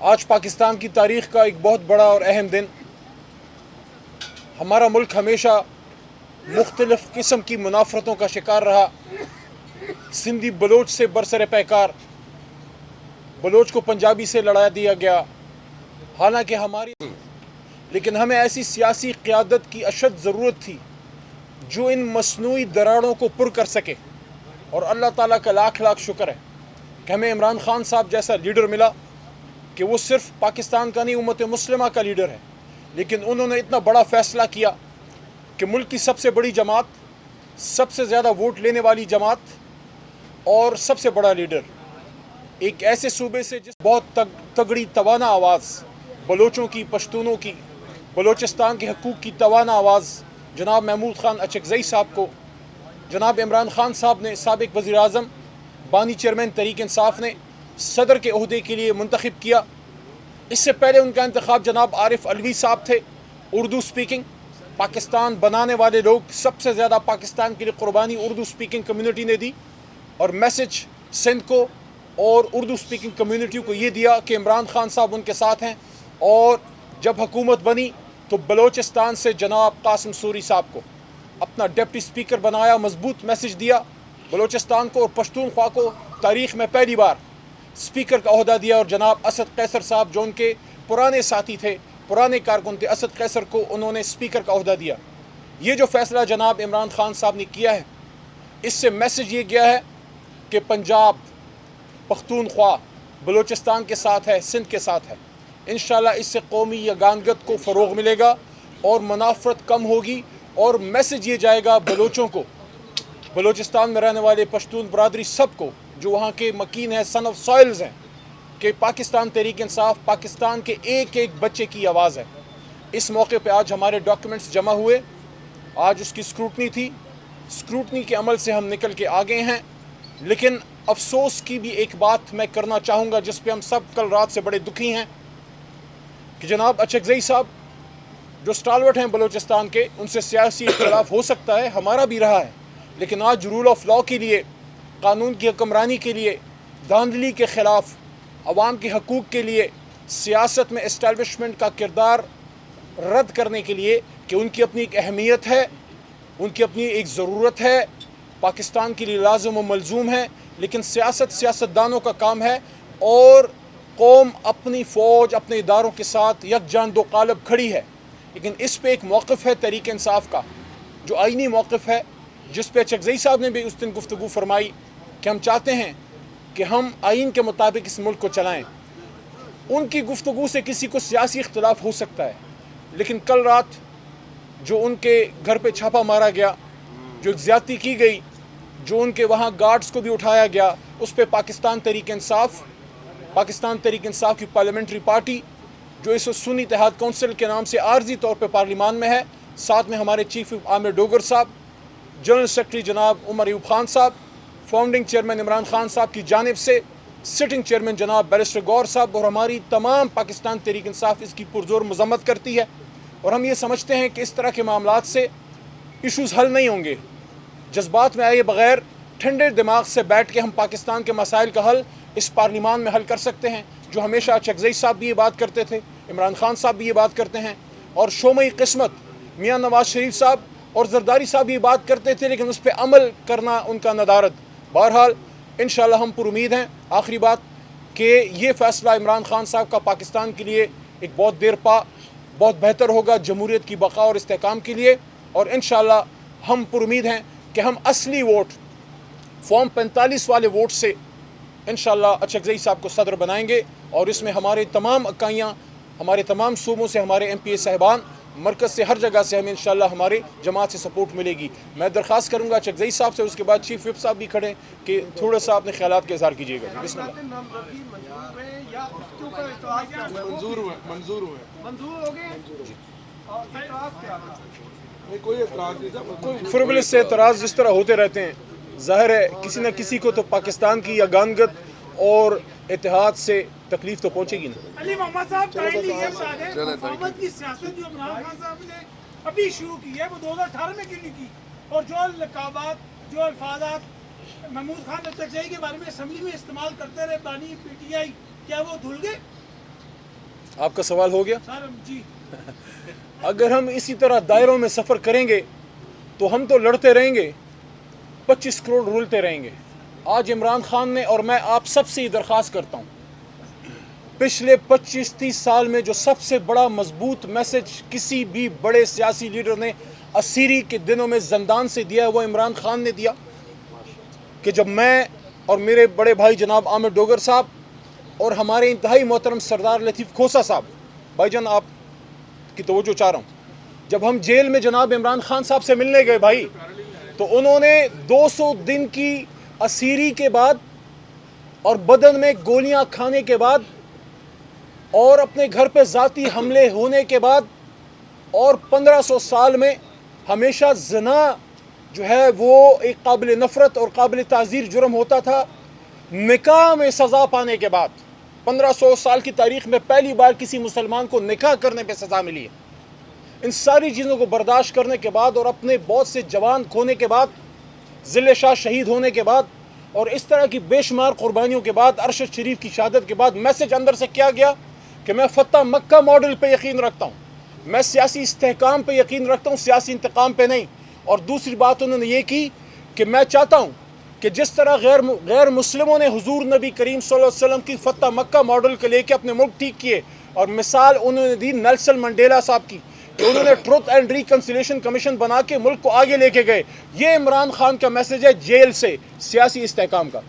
آج پاکستان کی تاریخ کا ایک بہت بڑا اور اہم دن. ہمارا ملک ہمیشہ مختلف قسم کی منافرتوں کا شکار رہا. سندھی بلوچ سے برسر پیکار، بلوچ کو پنجابی سے لڑا دیا گیا. حالانکہ لیکن ہمیں ایسی سیاسی قیادت کی اشد ضرورت تھی جو ان مصنوعی دراڑوں کو پر کر سکے. اور اللہ تعالیٰ کا لاکھ لاکھ شکر ہے کہ ہمیں عمران خان صاحب جیسا لیڈر ملا کہ وہ صرف پاکستان کا نہیں، امت مسلمہ کا لیڈر ہے. لیکن انہوں نے اتنا بڑا فیصلہ کیا کہ ملک کی سب سے بڑی جماعت، سب سے زیادہ ووٹ لینے والی جماعت اور سب سے بڑا لیڈر، ایک ایسے صوبے سے جس بہت تگڑی توانا آواز، بلوچوں کی، پشتونوں کی، بلوچستان کے حقوق کی توانا آواز جناب محمود خان اچکزئی صاحب کو جناب عمران خان صاحب نے، سابق وزیر اعظم، بانی چیئرمین تحریک انصاف نے صدر کے عہدے کے لیے منتخب کیا. اس سے پہلے ان کا انتخاب جناب عارف علوی صاحب تھے، اردو سپیکنگ. پاکستان بنانے والے لوگ سب سے زیادہ پاکستان کے لیے قربانی اردو سپیکنگ کمیونٹی نے دی، اور میسج سندھ کو اور اردو سپیکنگ کمیونٹی کو یہ دیا کہ عمران خان صاحب ان کے ساتھ ہیں. اور جب حکومت بنی تو بلوچستان سے جناب قاسم سوری صاحب کو اپنا ڈپٹی سپیکر بنایا، مضبوط میسج دیا بلوچستان کو. اور پشتونخوا کو تاریخ میں پہلی بار سپیکر کا عہدہ دیا، اور جناب اسد قیصر صاحب جو ان کے پرانے ساتھی تھے، پرانے کارکن تھے، اسد قیصر کو انہوں نے سپیکر کا عہدہ دیا. یہ جو فیصلہ جناب عمران خان صاحب نے کیا ہے، اس سے میسج یہ گیا ہے کہ پنجاب، پختونخوا بلوچستان کے ساتھ ہے، سندھ کے ساتھ ہے. انشاءاللہ اس سے قومی یگانگت کو فروغ ملے گا اور منافرت کم ہوگی. اور میسج یہ جائے گا بلوچوں کو، بلوچستان میں رہنے والے پشتون برادری سب کو جو وہاں کے مکین ہیں، سن آف سوائلز ہیں، کہ پاکستان تحریک انصاف پاکستان کے ایک ایک بچے کی آواز ہے. اس موقع پہ آج ہمارے ڈاکیومنٹس جمع ہوئے، آج اس کی اسکروٹنی تھی. اسکروٹنی کے عمل سے ہم نکل کے آگے ہیں. لیکن افسوس کی بھی ایک بات میں کرنا چاہوں گا جس پہ ہم سب کل رات سے بڑے دکھی ہیں، کہ جناب اچکزئی صاحب جو سٹالورٹ ہیں بلوچستان کے، ان سے سیاسی اختلاف ہو سکتا ہے، ہمارا بھی رہا ہے. لیکن آج رول آف لاء کے لیے، قانون کی حکمرانی کے لیے، دھاندلی کے خلاف، عوام کے حقوق کے لیے، سیاست میں اسٹیبلشمنٹ کا کردار رد کرنے کے لیے، کہ ان کی اپنی ایک اہمیت ہے، ان کی اپنی ایک ضرورت ہے، پاکستان کے لیے لازم و ملزوم ہے. لیکن سیاستدانوں کا کام ہے، اور قوم اپنی فوج، اپنے اداروں کے ساتھ یکجان دو قالب کھڑی ہے. لیکن اس پہ ایک موقف ہے تحریک انصاف کا جو آئینی موقف ہے، جس پہ اچکزئی صاحب نے بھی اس دن گفتگو فرمائی کہ ہم چاہتے ہیں کہ ہم آئین کے مطابق اس ملک کو چلائیں. ان کی گفتگو سے کسی کو سیاسی اختلاف ہو سکتا ہے، لیکن کل رات جو ان کے گھر پہ چھاپا مارا گیا، جو زیادتی کی گئی، جو ان کے وہاں گارڈز کو بھی اٹھایا گیا، اس پہ پاکستان تحریک انصاف کی پارلیمنٹری پارٹی جو اس وقت سنی اتحاد کونسل کے نام سے عارضی طور پہ پارلیمان میں ہے، ساتھ میں ہمارے چیف عامر ڈوگر صاحب، جنرل سیکرٹری جناب عمر ایوب خان صاحب، فاؤنڈنگ چیئرمین عمران خان صاحب کی جانب سے سٹنگ چیئرمین جناب بیرسٹر غور صاحب، اور ہماری تمام پاکستان تحریک انصاف اس کی پرزور مذمت کرتی ہے. اور ہم یہ سمجھتے ہیں کہ اس طرح کے معاملات سے ایشوز حل نہیں ہوں گے. جذبات میں آئے بغیر ٹھنڈے دماغ سے بیٹھ کے ہم پاکستان کے مسائل کا حل اس پارلیمان میں حل کر سکتے ہیں، جو ہمیشہ اچکزئی صاحب بھی یہ بات کرتے تھے، عمران خان صاحب بھی یہ بات کرتے ہیں، اور شومئی قسمت میاں نواز شریف صاحب اور زرداری صاحب یہ بات کرتے تھے، لیکن اس پہ عمل کرنا ان کا ندارت. بہرحال انشاءاللہ ہم پر امید ہیں. آخری بات کہ یہ فیصلہ عمران خان صاحب کا پاکستان کے لیے ایک بہت دیر پا بہت بہتر ہوگا جمہوریت کی بقا اور استحکام کے لیے. اور انشاءاللہ ہم پر امید ہیں کہ ہم اصلی ووٹ، فارم 45 والے ووٹ سے انشاءاللہ اچکزئی صاحب کو صدر بنائیں گے. اور اس میں ہمارے تمام اکائیاں، ہمارے تمام صوبوں سے ہمارے ایم پی اے صاحبان، مرکز سے، ہر جگہ سے ہمیں انشاءاللہ ہمارے جماعت سے سپورٹ ملے گی. میں درخواست کروں گا اچکزئی صاحب سے، اس کے بعد چیف وپ صاحب بھی کھڑے کہ تھوڑا سا اپنے خیالات کا اظہار کیجیے گا. بسم اللہ. فربلس سے اعتراض جس طرح ہوتے رہتے ہیں، ظاہر ہے کسی نہ کسی کو تو پاکستان کی یگانگت اور اتحاد سے تکلیف تو پہنچے گی نا. علی محمد صاحب کائنڈلی یہ بتا دیں، مفاہمت کی سیاست جو عمران خان صاحب نے ابھی شروع کی ہے وہ 2018 میں کیوں نہیں کی؟ اور جو لقابات، جو الفاظات محمود خان اچکزئی کے بارے میں اسمبلی میں استعمال کرتے رہے بانی پی ٹی آئی، کیا وہ دھل گئے؟ آپ کا سوال ہو گیا؟ سر جی اگر ہم اسی طرح دائروں میں سفر کریں گے تو ہم تو لڑتے رہیں گے، 25 کروڑ رولتے رہیں گے۔ آج عمران خان نے، اور میں آپ سب سے یہ درخواست کرتا ہوں، پچھلے 25-30 سال میں جو سب سے بڑا مضبوط میسج کسی بھی بڑے سیاسی لیڈر نے اسیری کے دنوں میں زندان سے دیا ہے، وہ عمران خان نے دیا کہ جب میں اور میرے بڑے بھائی جناب عامر ڈوگر صاحب اور ہمارے انتہائی محترم سردار لطیف کھوسہ صاحب، بھائی جان آپ کی توجہ چاہ رہا ہوں، جب ہم جیل میں جناب عمران خان صاحب سے ملنے گئے بھائی، تو انہوں نے 200 دن کی اسیری کے بعد اور بدن میں گولیاں کھانے کے بعد اور اپنے گھر پہ ذاتی حملے ہونے کے بعد اور 1500 سال میں ہمیشہ زنا جو ہے وہ ایک قابل نفرت اور قابل تعزیر جرم ہوتا تھا، نکاح میں سزا پانے کے بعد 1500 سال کی تاریخ میں پہلی بار کسی مسلمان کو نکاح کرنے پہ سزا ملی ہے۔ ان ساری چیزوں کو برداشت کرنے کے بعد اور اپنے بہت سے جوان کھونے کے بعد، ذل شاہ شہید ہونے کے بعد اور اس طرح کی بے شمار قربانیوں کے بعد، ارشد شریف کی شہادت کے بعد میسج اندر سے کیا گیا کہ میں فتح مکہ ماڈل پہ یقین رکھتا ہوں، میں سیاسی استحکام پہ یقین رکھتا ہوں، سیاسی انتقام پہ نہیں۔ اور دوسری بات انہوں نے یہ کی کہ میں چاہتا ہوں کہ جس طرح غیر مسلموں نے حضور نبی کریم صلی اللہ علیہ وسلم کی فتح مکہ ماڈل کے لے کے اپنے ملک ٹھیک کیے، اور مثال انہوں نے دی نیلسن منڈیلا صاحب کی کہ انہوں نے ٹروتھ اینڈ ریکنسیلیشن کمیشن بنا کے ملک کو آگے لے کے گئے، یہ عمران خان کا میسج ہے جیل سے سیاسی استحکام کا۔